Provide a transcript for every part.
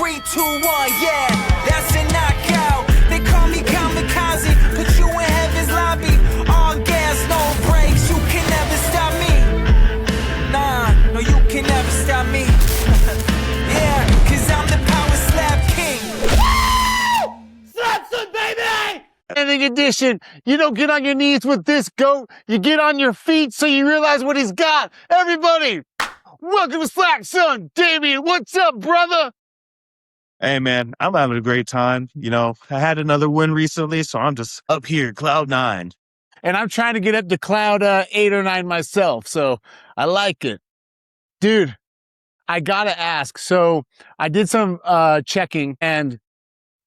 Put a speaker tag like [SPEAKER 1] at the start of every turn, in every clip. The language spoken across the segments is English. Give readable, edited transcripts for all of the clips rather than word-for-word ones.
[SPEAKER 1] 3, 2, 1, yeah, that's a knockout. They call me kamikaze, put you in heaven's lobby. All gas, no brakes, you can never stop me. Nah, no, you can never stop me. Yeah, cause I'm the power slap king.
[SPEAKER 2] SlapSon, baby!
[SPEAKER 3] Ending edition. You don't get on your knees with this goat. You get on your feet so you realize what he's got. Everybody, welcome to SlapSon Damien. What's up, brother?
[SPEAKER 4] Hey, man, I'm having a great time. You know, I had another win recently, so I'm just up here, cloud 9.
[SPEAKER 3] And I'm trying to get up to cloud 8 or 9 myself, so I like it. Dude, I gotta ask. So I did some checking, and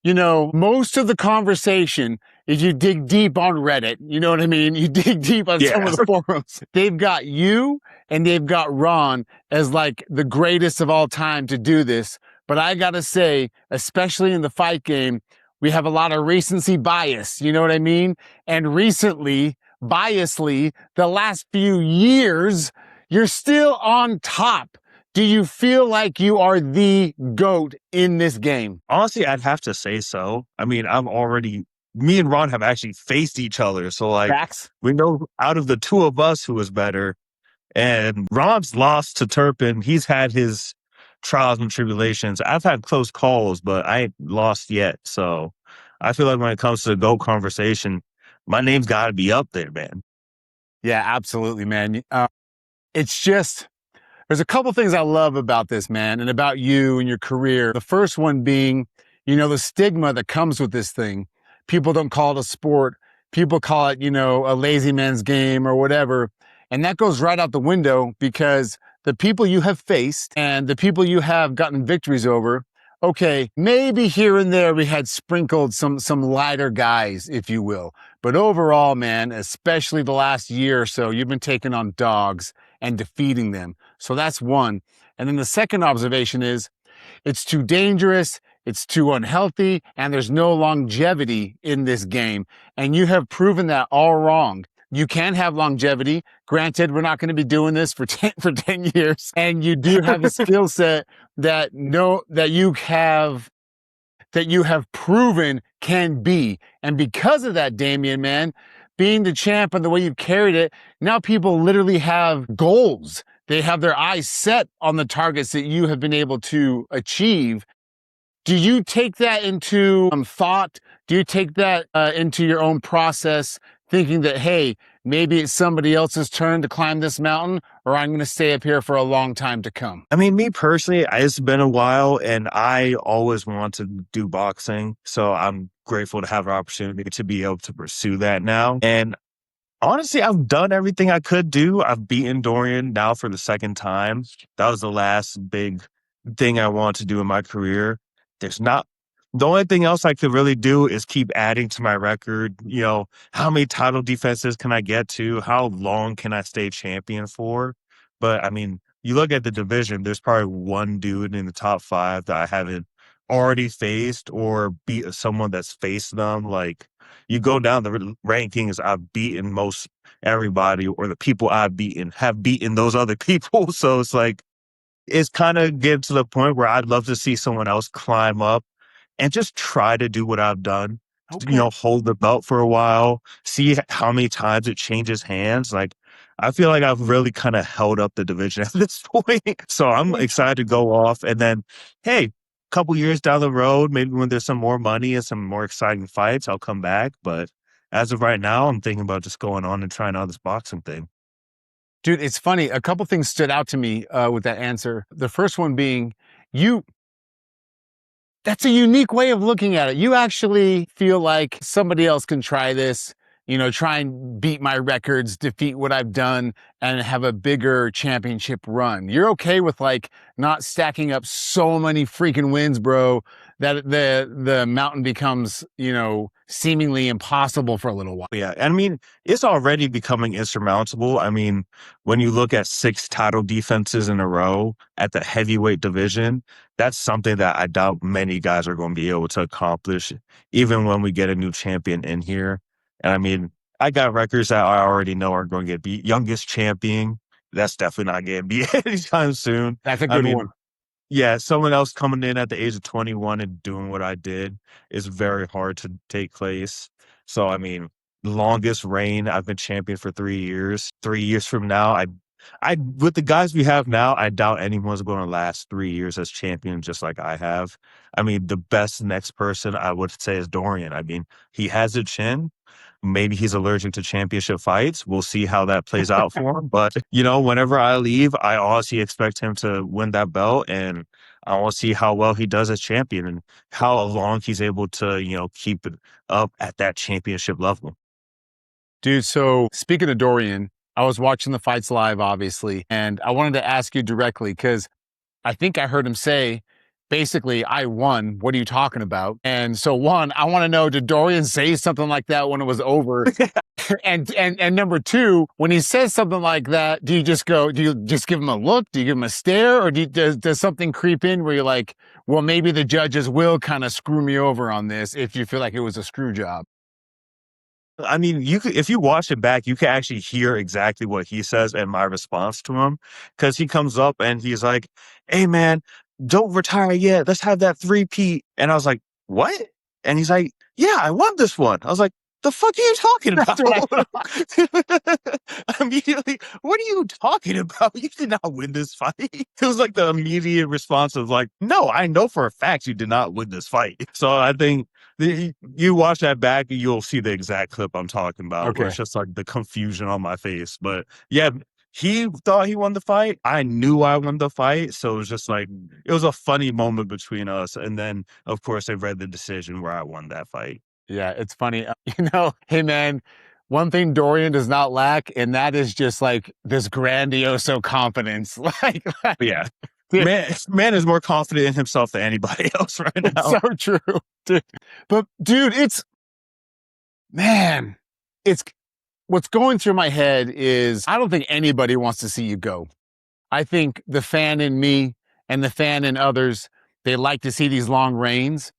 [SPEAKER 3] you know, most of the conversation is you dig deep on Reddit. You know what I mean? You dig deep on some of the forums. They've got you and they've got Ron as like the greatest of all time to do this. But I gotta say, especially in the fight game, we have a lot of recency bias. You know what I mean? And recently, biasly, the last few years, you're still on top. Do you feel like you are the GOAT in this game?
[SPEAKER 4] Honestly, I'd have to say so. I mean, me and Ron have actually faced each other. So, like,
[SPEAKER 3] Facts.
[SPEAKER 4] we know out of the two of us who is better. And Ron's lost to Turpin. He's had his trials and tribulations. I've had close calls, but I ain't lost yet. So I feel like when it comes to the GOAT conversation, my name's got to be up there, man.
[SPEAKER 3] Yeah, absolutely, man. It's just... there's a couple things I love about this, man, and about you and your career. The first one being, you know, the stigma that comes with this thing. People don't call it a sport. People call it, you know, a lazy man's game or whatever. And that goes right out the window because the people you have faced and the people you have gotten victories over, okay, maybe here and there we had sprinkled some lighter guys, if you will. But overall, man, especially the last year or so, you've been taking on dogs and defeating them. So that's one. And then the second observation is it's too dangerous, it's too unhealthy, and there's no longevity in this game. And you have proven that all wrong. You can have longevity. Granted, we're not going to be doing this for 10 years. And you do have a skill set that you have proven can be. And because of that, Damien, man, being the champ and the way you've carried it, now people literally have goals. They have their eyes set on the targets that you have been able to achieve. Do you take that into thought? Do you take that into your own process, thinking that, hey, maybe it's somebody else's turn to climb this mountain, or I'm going to stay up here for a long time to come?
[SPEAKER 4] I mean, me personally, it's been a while, and I always want to do boxing. So I'm grateful to have an opportunity to be able to pursue that now. And honestly, I've done everything I could do. I've beaten Dorian now for the second time. That was the last big thing I wanted to do in my career. The only thing else I could really do is keep adding to my record. You know, how many title defenses can I get to? How long can I stay champion for? But I mean, you look at the division, there's probably one dude in the top 5 that I haven't already faced or beat someone that's faced them. Like, you go down the rankings, I've beaten most everybody, or the people I've beaten have beaten those other people. So it's like, it's kind of getting to the point where I'd love to see someone else climb up and just try to do what I've done.
[SPEAKER 3] Okay.
[SPEAKER 4] You know, hold the belt for a while, see how many times it changes hands. Like, I feel like I've really kind of held up the division at this point. So I'm excited to go off. And then, hey, couple years down the road, maybe when there's some more money and some more exciting fights, I'll come back. But as of right now, I'm thinking about just going on and trying out this boxing thing.
[SPEAKER 3] Dude, it's funny. A couple things stood out to me with that answer. The first one being, that's a unique way of looking at it. You actually feel like somebody else can try this, you know, try and beat my records, defeat what I've done, and have a bigger championship run. You're okay with like not stacking up so many freaking wins, bro, that the mountain becomes, you know, seemingly impossible for a little while.
[SPEAKER 4] Yeah, I mean, it's already becoming insurmountable. I mean, when you look at 6 title defenses in a row at the heavyweight division, that's something that I doubt many guys are going to be able to accomplish, even when we get a new champion in here. And I mean, I got records that I already know are going to get beat. Youngest champion, that's definitely not getting beat anytime soon.
[SPEAKER 3] That's a good one.
[SPEAKER 4] Yeah, someone else coming in at the age of 21 and doing what I did is very hard to take place. So, I mean, longest reign, I've been champion for 3 years. 3 years from now, I with the guys we have now, I doubt anyone's gonna last 3 years as champion just like I have. I mean, the best next person I would say is Dorian. I mean, he has a chin. Maybe he's allergic to championship fights. We'll see how that plays out for him. But, whenever I leave, I honestly expect him to win that belt, and I want to see how well he does as champion and how long he's able to, keep it up at that championship level.
[SPEAKER 3] Dude, so speaking of Dorian, I was watching the fights live, obviously, and I wanted to ask you directly because I think I heard him say, basically, I won. What are you talking about? And so one, I want to know, did Dorian say something like that when it was over? And number two, when he says something like that, do you just give him a look? Do you give him a stare? Or does something creep in where you're like, well, maybe the judges will kind of screw me over on this if you feel like it was a screw job?
[SPEAKER 4] I mean, if you watch it back, you can actually hear exactly what he says and my response to him. Because he comes up and he's like, "Hey, man, don't retire yet. Let's have that three-peat." And I was like, "What?" And he's like, "Yeah, I won this one." I was like, "The fuck are you talking
[SPEAKER 3] That's
[SPEAKER 4] about?"
[SPEAKER 3] what
[SPEAKER 4] Immediately, "What are you talking about? You did not win this fight." It was like the immediate response of like, "No, I know for a fact you did not win this fight." So I think you watch that back, you'll see the exact clip I'm talking about, where
[SPEAKER 3] Okay.
[SPEAKER 4] it's just like the confusion on my face. But yeah, he thought he won the fight. I knew I won the fight. So it was just like, it was a funny moment between us. And then, of course, they read the decision where I won that fight.
[SPEAKER 3] Yeah, it's funny. Hey man, one thing Dorian does not lack, and that is just like this grandiose confidence.
[SPEAKER 4] But yeah,
[SPEAKER 3] Dude,
[SPEAKER 4] man is more confident in himself than anybody else right
[SPEAKER 3] it's
[SPEAKER 4] now.
[SPEAKER 3] so true. Dude. But dude, man, it's what's going through my head is I don't think anybody wants to see you go. I think the fan in me and the fan in others, they like to see these long reigns.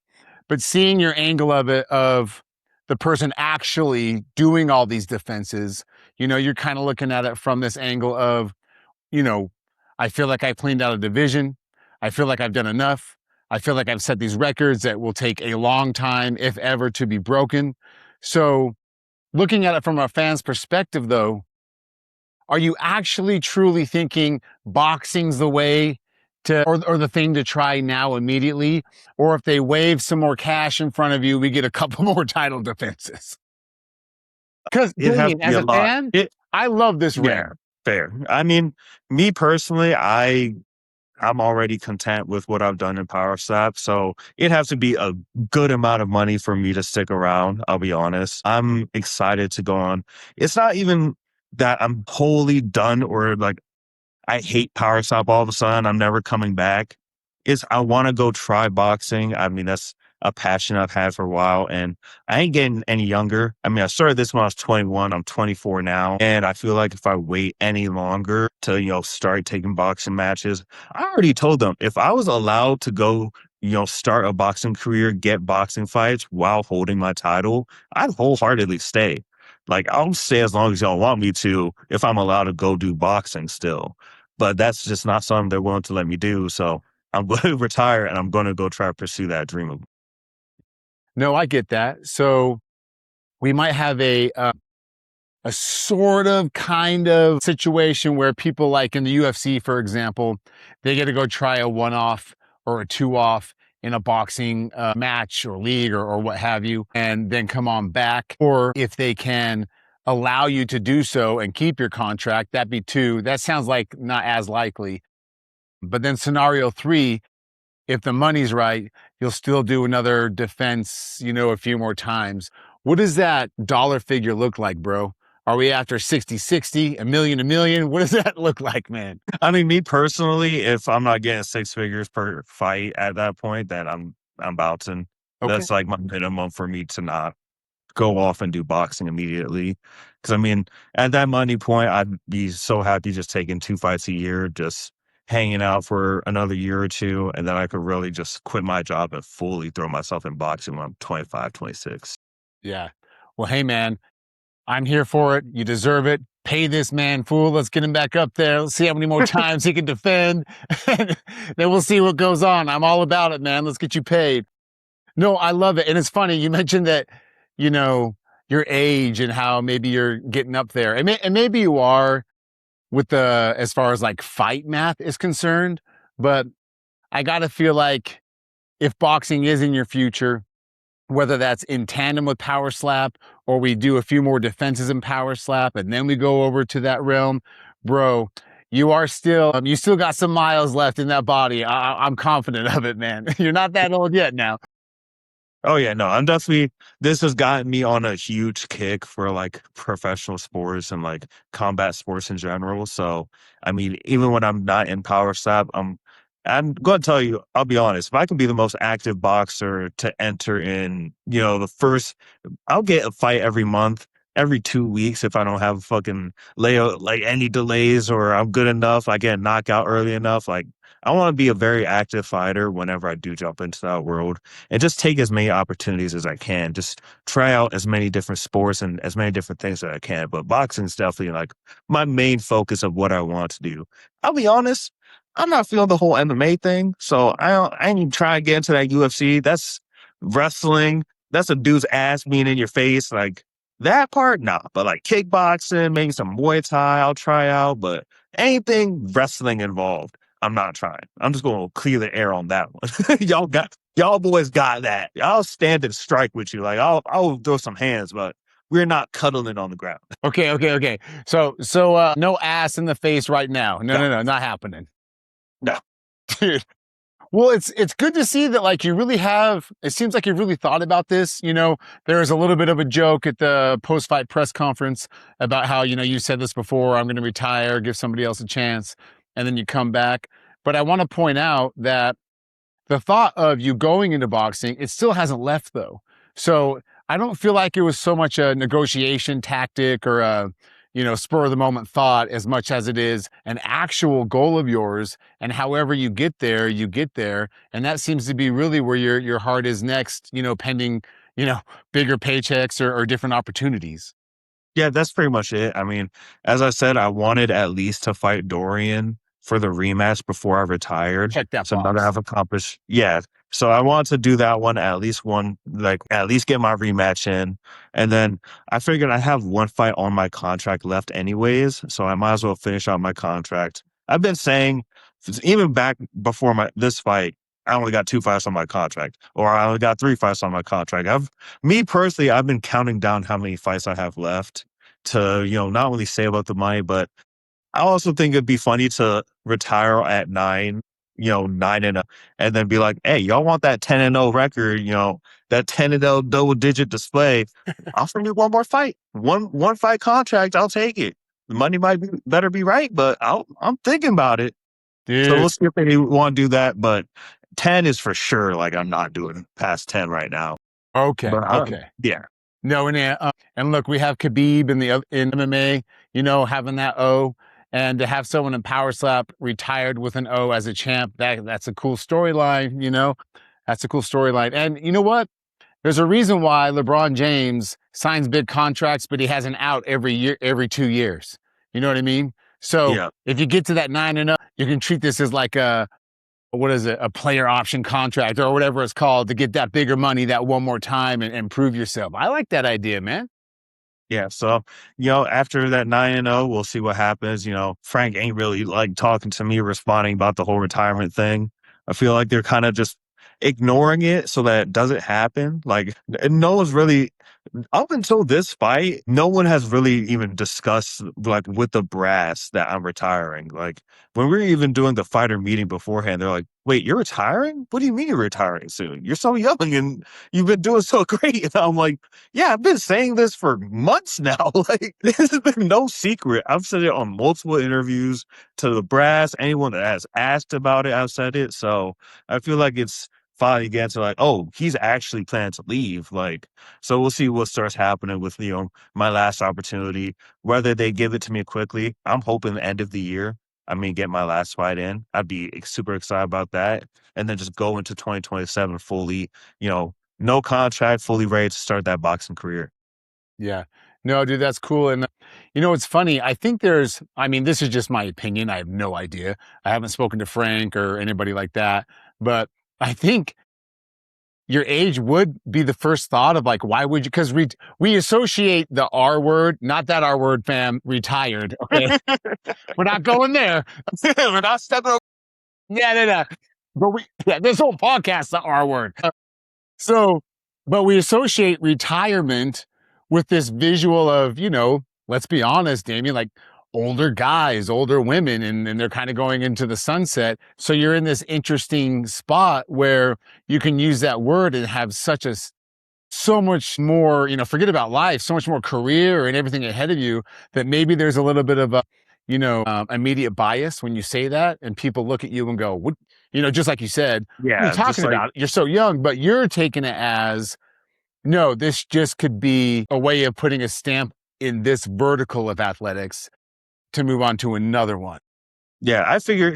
[SPEAKER 3] But seeing your angle of it, of the person actually doing all these defenses, you're kind of looking at it from this angle of, you know, I feel like I cleaned out a division. I feel like I've done enough. I feel like I've set these records that will take a long time, if ever, to be broken. So looking at it from a fan's perspective, though, are you actually truly thinking boxing's the way to, or the thing to try now immediately? Or if they wave some more cash in front of you, we get a couple more title defenses? Because
[SPEAKER 4] It has
[SPEAKER 3] Damien,
[SPEAKER 4] to be
[SPEAKER 3] as
[SPEAKER 4] a
[SPEAKER 3] a
[SPEAKER 4] lot.
[SPEAKER 3] fan, I love this
[SPEAKER 4] Yeah,
[SPEAKER 3] ring.
[SPEAKER 4] fair. I mean, me personally, I'm already content with what I've done in Power Slap, so it has to be a good amount of money for me to stick around, I'll be honest. I'm excited to go on. It's not even that I'm wholly done or like I hate Power Slap all of a sudden, I'm never coming back. Is I wanna go try boxing. I mean, that's a passion I've had for a while, and I ain't getting any younger. I mean, I started this when I was 21, I'm 24 now, and I feel like if I wait any longer to, start taking boxing matches, I already told them, if I was allowed to go, start a boxing career, get boxing fights while holding my title, I'd wholeheartedly stay. Like, I'll stay as long as y'all want me to if I'm allowed to go do boxing still. But that's just not something they're willing to let me do. So I'm going to retire and I'm going to go try to pursue that dream of.
[SPEAKER 3] No, I get that. So we might have a sort of kind of situation where people like in the UFC, for example, they get to go try a one-off or a two-off in a boxing match or league or what have you, and then come on back. Or if they can allow you to do so and keep your contract, that'd be two. That sounds like not as likely. But then scenario three, if the money's right, you'll still do another defense, a few more times. What does that dollar figure look like, bro? Are we after 60, a million, a million? What does that look like, man?
[SPEAKER 4] I mean, me personally, if I'm not getting six figures per fight at that point, then I'm bouncing.
[SPEAKER 3] Okay.
[SPEAKER 4] That's like my minimum for me to not go off and do boxing immediately. Because I mean, at that money point, I'd be so happy just taking 2 fights a year, just hanging out for another year or two, and then I could really just quit my job and fully throw myself in boxing when I'm 25, 26.
[SPEAKER 3] Yeah. Well, hey, man, I'm here for it. You deserve it. pay this man, fool. Let's get him back up there. Let's see how many more times he can defend. Then we'll see what goes on. I'm all about it, man. Let's get you paid. No, I love it. And it's funny. You mentioned that, you know, your age and how maybe you're getting up there. And maybe you are with the, as far as like fight math is concerned, but I got to feel like if boxing is in your future, whether that's in tandem with power slap or we do a few more defenses in power slap and then we go over to that realm, bro, you are still, you still got some miles left in that body. I'm confident of it, man. You're not that old yet now.
[SPEAKER 4] Oh yeah, no, I'm definitely, this has gotten me on a huge kick for like professional sports and like combat sports in general. So, I mean, even when I'm not in power slap, I'm going to tell you, I'll be honest, if I can be the most active boxer to enter in, you know, I'll get a fight every month, every 2 weeks if I don't have fucking layout, like any delays or I'm good enough, I get knocked out early enough. Like, I want to be a very active fighter whenever I do jump into that world and just take as many opportunities as I can. Just try out as many different sports and as many different things that I can. But boxing is definitely like my main focus of what I want to do. I'll be honest, I'm not feeling the whole MMA thing, so I ain't even trying to get into that UFC. That's wrestling. That's a dude's ass being in your face. Like that part, nah. But like kickboxing, maybe some Muay Thai, I'll try out. But anything wrestling involved, I'm not trying. I'm just going to clear the air on that one. Y'all boys got that. I'll stand and strike with you. Like I'll throw some hands, but we're not cuddling on the ground.
[SPEAKER 3] Okay. So no ass in the face right now. No, not happening.
[SPEAKER 4] No.
[SPEAKER 3] Dude. Well, it's good to see that like you really have, it seems like you've really thought about this. You know, there was a little bit of a joke at the post-fight press conference about how, you know, you said this before, I'm going to retire, give somebody else a chance, and then you come back. But I want to point out that the thought of you going into boxing, it still hasn't left though. So I don't feel like it was so much a negotiation tactic or a, you know, spur of the moment thought as much as it is an actual goal of yours. And however you get there, you get there. And that seems to be really where your heart is next, you know, pending, you know, bigger paychecks or different opportunities.
[SPEAKER 4] Yeah, that's pretty much it. I mean, as I said, I wanted at least to fight Dorian for the rematch before I retired.
[SPEAKER 3] Check that
[SPEAKER 4] So now that
[SPEAKER 3] box.
[SPEAKER 4] I've accomplished, yeah. So I wanted to do that one, at least one, like at least get my rematch in. And then I figured I have one fight on my contract left anyways. So I might as well finish out my contract. I've been saying, even back before this fight, I only got 2 fights on my contract, or I only got 3 fights on my contract. Me personally, I've been counting down how many fights I have left to, you know, not only save up the money, but I also think it'd be funny to retire at 9, you know, 9-0, and then be like, hey, y'all want that 10-0 record, you know, that 10-0 double digit display. Offer me one more fight, one fight contract. I'll take it. The money better be right, but I'm thinking about it. So
[SPEAKER 3] Dude.
[SPEAKER 4] we'll see if they want to do that. But 10 is for sure. Like I'm not doing past 10 right now.
[SPEAKER 3] Okay.
[SPEAKER 4] But yeah.
[SPEAKER 3] No, and look, we have Khabib in MMA, you know, having that O, and to have someone in power slap retired with an O as a champ, that's a cool storyline, you know, that's a cool storyline. And you know what? There's a reason why LeBron James signs big contracts, but he has an out every year, every 2 years. You know what I mean? So
[SPEAKER 4] Yeah.
[SPEAKER 3] if you get to that 9-0, you can treat this as like what is it, a player option contract or whatever it's called to get that bigger money that one more time and prove yourself. I like that idea, man.
[SPEAKER 4] Yeah, so, you know, after that 9-0, we'll see what happens. You know, Frank ain't really like talking to me, responding about the whole retirement thing. I feel like they're kind of just ignoring it so that it doesn't happen. Like, and no one's really, up until this fight, no one has really even discussed like with the brass that I'm retiring. Like when we were even doing the fighter meeting beforehand, they're like, wait, you're retiring? What do you mean you're retiring soon? You're so young and you've been doing so great. And I'm like, yeah, I've been saying this for months now. Like this has been no secret. I've said it on multiple interviews to the brass. Anyone that has asked about it, I've said it. So I feel like it's finally getting to like, oh, he's actually planning to leave. Like, so we'll see what starts happening with, you know, my last opportunity, whether they give it to me quickly. I'm hoping the end of the year, I mean, get my last fight in. I'd be super excited about that. And then just go into 2027 fully, you know, no contract, fully ready to start that boxing career.
[SPEAKER 3] Yeah. No, dude, that's cool. And it's funny. I think this is just my opinion. I have no idea. I haven't spoken to Frank or anybody like that, but I think your age would be the first thought of like, why would you? Because we associate the R word, not that R word, fam, retired. Okay, we're not going there. We're not stepping. Yeah, no. But this whole podcast, the R word. So, but we associate retirement with this visual of, let's be honest, Damien, like older guys, older women, and they're kind of going into the sunset. So you're in this interesting spot where you can use that word and have so much more, forget about life, so much more career and everything ahead of you, that maybe there's a little bit of a, immediate bias when you say that, and people look at you and go, what, just like you said, what are you talking about? You're so young, but you're taking it as, no, this just could be a way of putting a stamp in this vertical of athletics to move on to another one.
[SPEAKER 4] Yeah, I figure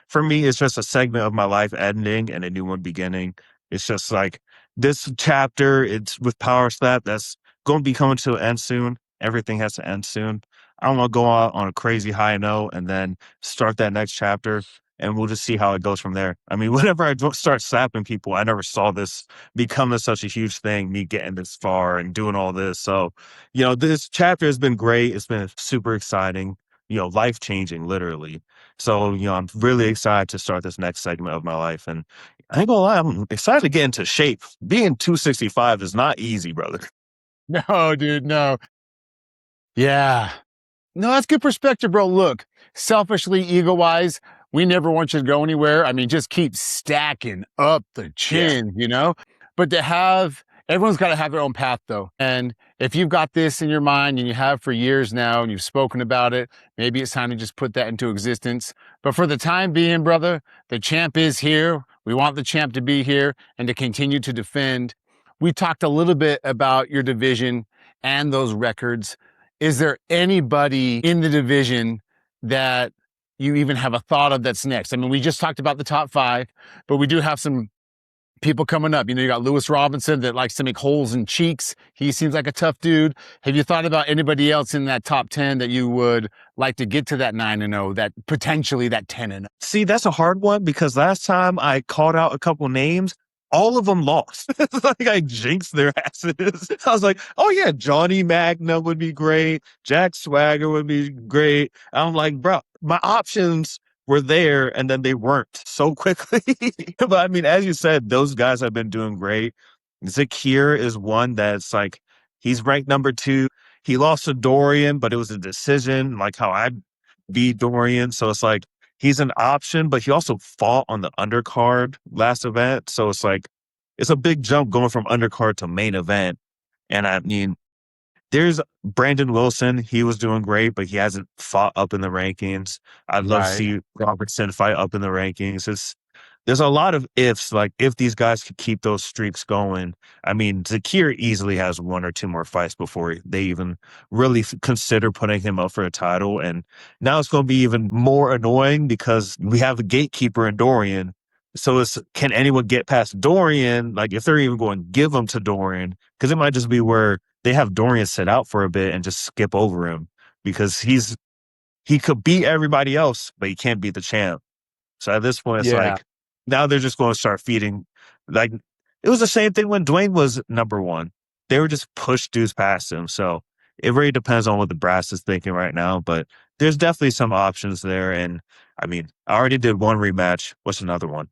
[SPEAKER 4] for me, it's just a segment of my life ending and a new one beginning. It's just like this chapter, it's with Power Slap, that's going to be coming to an end soon. Everything has to end soon. I don't want to go out on a crazy high note and then start that next chapter, and we'll just see how it goes from there. I mean, whenever I start slapping people, I never saw this becoming such a huge thing, me getting this far and doing all this. So, this chapter has been great. It's been super exciting, life-changing, literally. So, I'm really excited to start this next segment of my life. And I ain't gonna lie, I'm excited to get into shape. Being 265 is not easy, brother.
[SPEAKER 3] No, dude, no. Yeah. No, that's good perspective, bro. Look, selfishly, ego-wise, we never want you to go anywhere. I mean, just keep stacking up the chin, But everyone's got to have their own path, though. And if you've got this in your mind and you have for years now and you've spoken about it, maybe it's time to just put that into existence. But for the time being, brother, the champ is here. We want the champ to be here and to continue to defend. We talked a little bit about your division and those records. Is there anybody in the division that you even have a thought of that's next? I mean, we just talked about the top 5, but we do have some people coming up. You got Lewis Robinson that likes to make holes in cheeks. He seems like a tough dude. Have you thought about anybody else in that top 10 that you would like to get to that 9-0, that potentially that 10-0?
[SPEAKER 4] See, that's a hard one because last time I called out a couple names, all of them lost. It's like I jinxed their asses. I was like, oh yeah, Johnny Magna would be great. Jack Swagger would be great. I'm like, bro, my options were there and then they weren't so quickly. But I mean, as you said, those guys have been doing great. Zakir is one that's like, he's ranked number 2. He lost to Dorian, but it was a decision, like how I beat Dorian. So it's like, he's an option, but he also fought on the undercard last event. So it's like, it's a big jump going from undercard to main event. And I mean, there's Brandon Wilson. He was doing great, but he hasn't fought up in the rankings. I'd love to see Robertson fight up in the rankings. There's a lot of ifs, like if these guys could keep those streaks going. I mean, Zakir easily has 1 or 2 more fights before they even really consider putting him up for a title. And now it's going to be even more annoying because we have a gatekeeper in Dorian. So can anyone get past Dorian? Like if they're even going to give him to Dorian, because it might just be where they have Dorian sit out for a bit and just skip over him because he could beat everybody else, but he can't beat the champ. So at this point, it's like, now they're just going to start feeding. Like it was the same thing when Dwayne was number 1. They were just push dudes past him. So it really depends on what the brass is thinking right now. But there's definitely some options there. And I mean, I already did 1 rematch. What's another one?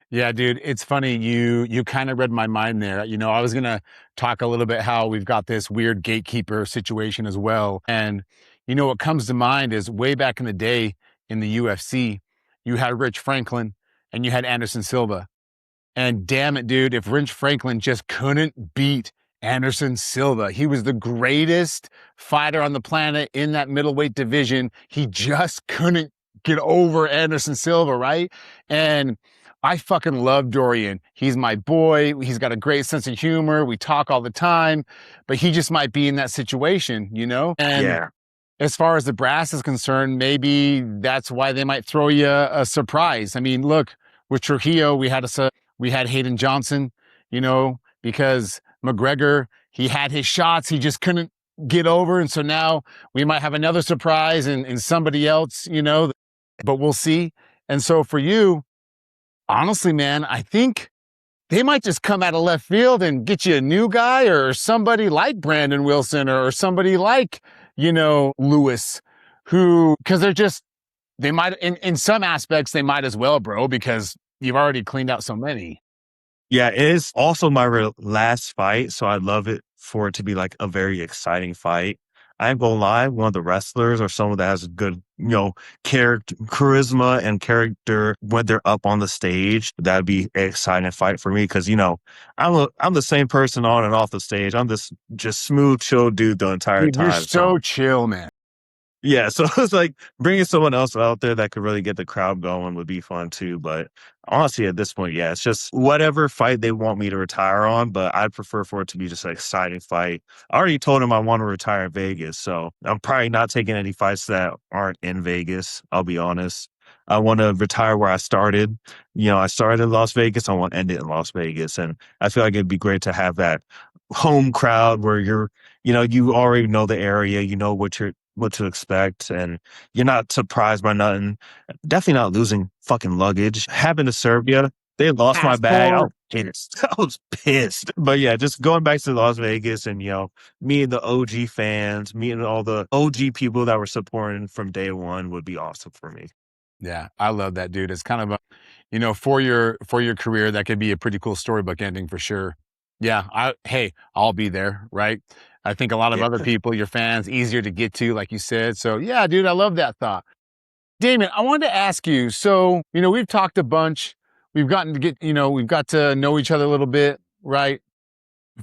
[SPEAKER 3] Yeah, dude, it's funny. You kind of read my mind there. I was going to talk a little bit how we've got this weird gatekeeper situation as well. And, what comes to mind is way back in the day in the UFC, you had Rich Franklin and you had Anderson Silva. And damn it, dude, if Rich Franklin just couldn't beat Anderson Silva, he was the greatest fighter on the planet in that middleweight division. He just couldn't get over Anderson Silva, right? And I fucking love Dorian. He's my boy. He's got a great sense of humor. We talk all the time, but he just might be in that situation, And as far as the brass is concerned, maybe that's why they might throw you a surprise. I mean, look, with Trujillo, we had Hayden Johnson, because McGregor, he had his shots. He just couldn't get over. And so now we might have another surprise in somebody else, you know, but we'll see. And so for you, honestly, man, I think they might just come out of left field and get you a new guy or somebody like Brandon Wilson or somebody like, you know, Lewis, who, because they might, in some aspects, they might as well, bro, because you've already cleaned out so many.
[SPEAKER 4] Yeah, it is also my last fight, so I'd love it for it to be like a very exciting fight. I ain't gonna lie, one of the wrestlers or someone that has a good, you know, character, charisma and character when they're up on the stage, that'd be an exciting fight for me because, you know, I'm the same person on and off the stage. I'm this just smooth, chill dude the entire
[SPEAKER 3] Dude, you're
[SPEAKER 4] time.
[SPEAKER 3] so chill, man.
[SPEAKER 4] Yeah, so it's like bringing someone else out there that could really get the crowd going would be fun too. But honestly, at this point, yeah, it's just whatever fight they want me to retire on. But I'd prefer for it to be just an exciting fight. I already told him I want to retire in Vegas, so I'm probably not taking any fights that aren't in Vegas. I'll be honest. I want to retire where I started. You know, I started in Las Vegas. I want to end it in Las Vegas, and I feel like it'd be great to have that home crowd where you know, you already know the area, you know what to expect, and you're not surprised by nothing. Definitely not losing fucking luggage. Happened to Serbia. They lost my bag. I was pissed. I was pissed. But yeah, just going back to Las Vegas and, you know, meeting the OG fans, meeting all the OG people that were supporting from day one would be awesome for me.
[SPEAKER 3] Yeah, I love that, dude. It's kind of a, you know, for your career, that could be a pretty cool storybook ending for sure. Yeah, hey, I'll be there, right? I think a lot of
[SPEAKER 4] Yeah.
[SPEAKER 3] other people, your fans, easier to get to, like you said. So yeah, dude, I love that thought. Damien, I wanted to ask you, so, you know, we've talked a bunch. We've got to know each other a little bit, right?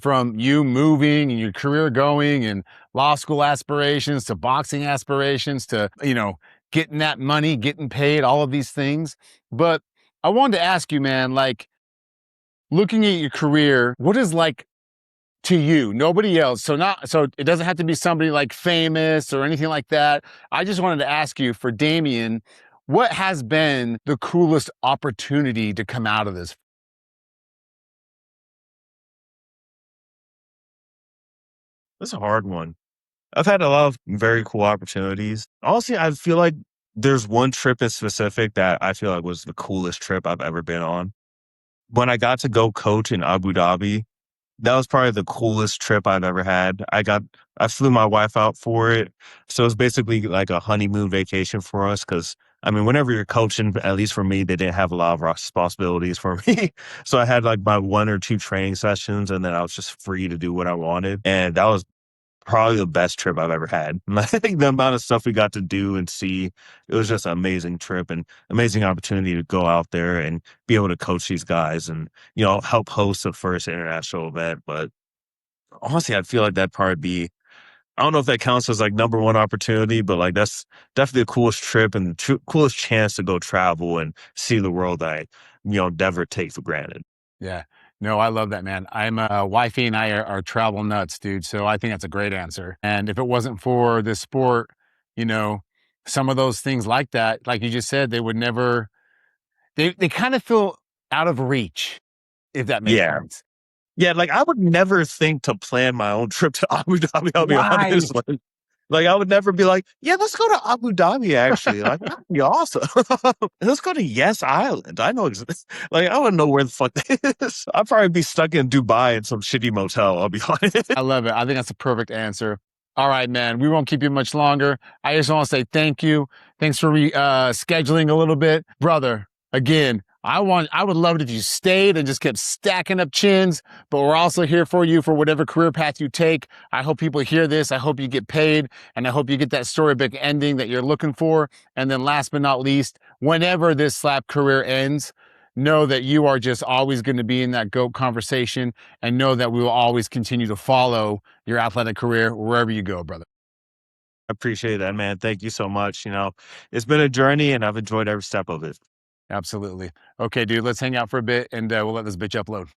[SPEAKER 3] From you moving and your career going and law school aspirations to boxing aspirations to, you know, getting that money, getting paid, all of these things. But I wanted to ask you, man, like, looking at your career, what is like to you, nobody else? So it doesn't have to be somebody like famous or anything like that. I just wanted to ask you, for Damien, what has been the coolest opportunity to come out of this?
[SPEAKER 4] That's a hard one. I've had a lot of very cool opportunities. Honestly, I feel like there's one trip in specific that I feel like was the coolest trip I've ever been on. When I got to go coach in Abu Dhabi, that was probably the coolest trip I've ever had. I flew my wife out for it. So it's basically like a honeymoon vacation for us. Cause I mean, whenever you're coaching, at least for me, they didn't have a lot of responsibilities for me. So I had like my 1 or 2 training sessions and then I was just free to do what I wanted. And that was probably the best trip I've ever had. And I think the amount of stuff we got to do and see, it was just an amazing trip and amazing opportunity to go out there and be able to coach these guys and, you know, help host the first international event. But honestly, I feel like that'd probably be, I don't know if that counts as like number one opportunity, but like that's definitely the coolest trip and the coolest chance to go travel and see the world that I, you know, never take for granted.
[SPEAKER 3] Yeah. No, I love that, man. Wifey and I are travel nuts, dude. So I think that's a great answer. And if it wasn't for the sport, you know, some of those things like that, like you just said, they would never, they kind of feel out of reach, if that makes
[SPEAKER 4] Yeah.
[SPEAKER 3] sense.
[SPEAKER 4] Yeah, like I would never think to plan my own trip to Abu Dhabi. I'll be
[SPEAKER 3] Right.
[SPEAKER 4] honest. Like I would never be like, yeah, let's go to Abu Dhabi. Actually, like that'd be awesome. Let's go to Yes Island. I know, like I wouldn't know where the fuck that is. I'd probably be stuck in Dubai in some shitty motel. I'll be honest.
[SPEAKER 3] I love it. I think that's a perfect answer. All right, man. We won't keep you much longer. I just want to say thank you. Thanks for scheduling a little bit, brother. Again, I would love it if you stayed and just kept stacking up chins, but we're also here for you for whatever career path you take. I hope people hear this. I hope you get paid, and I hope you get that storybook ending that you're looking for. And then last but not least, whenever this slap career ends, know that you are just always going to be in that GOAT conversation, and know that we will always continue to follow your athletic career wherever you go, brother.
[SPEAKER 4] I appreciate that, man. Thank you so much. You know, it's been a journey and I've enjoyed every step of it.
[SPEAKER 3] Absolutely. Okay, dude, let's hang out for a bit and we'll let this bitch upload.